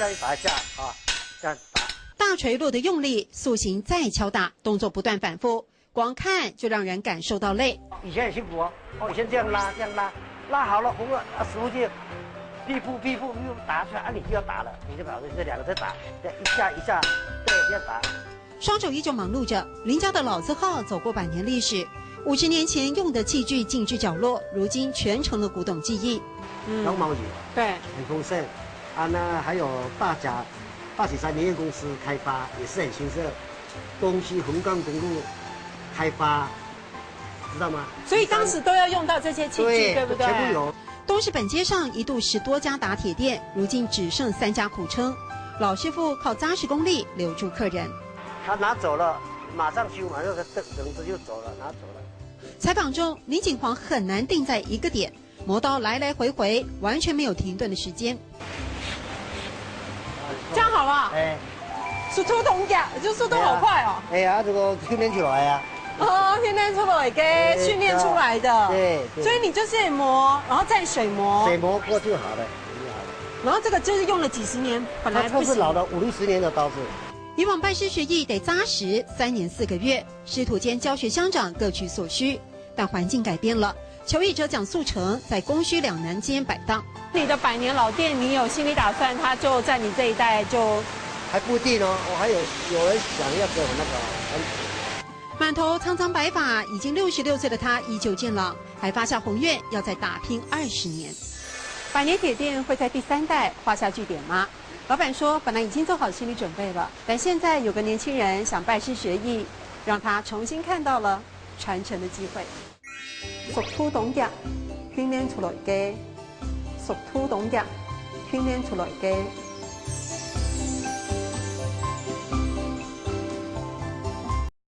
下去打一下啊，这样打。大锤落得用力，塑形再敲打，动作不断反复，光看就让人感受到累。以前很辛苦哦，以前这样拉，拉好了红了师傅就逼步又打出来，你就要打了，你就跑这两个在打，这一下，对，这样打。双手依旧忙碌着，林家的老字号走过100年历史，50年前用的器具静置角落，如今全成了古董记忆。羊毛椅，对，很丰盛啊。那还有大铁山林业公司开发也是很兴盛，东西横杠公路开发，知道吗？所以当时都要用到这些器具，对不对？全部有。东势本街上一度10多家打铁店，如今只剩3家苦撑。老师傅靠扎实功力留住客人。他拿走了，马上修，马上人子就走了，拿走了。采访中，林景煌很难定在一个点，磨刀来来回回，完全没有停顿的时间。这样好了，速度同价，就速度好快哦。哎呀，这个训练出来呀。哦，训练出来给训练出来的。对。所以你就是磨，然后再水磨。水磨过就好了，然后这个就是用了几十年，本来都是老的5、60年的刀子。以往拜师学艺得扎实，3年4个月，师徒间教学相长，各取所需。但环境改变了，求艺者讲速成，在供需两难间摆荡。你的100年老店，你有心理打算，它就在你这一代就还不一定哦，我还有人想要给我那个。满头苍苍白发，已经66岁的他依旧健朗，还发下宏愿，要再打拼20年。100年铁店会在第3代画下句点吗？老板说，本来已经做好心理准备了，但现在有个年轻人想拜师学艺，让他重新看到了传承的机会。属土董业训练出来嘅，属土董业训练出来嘅。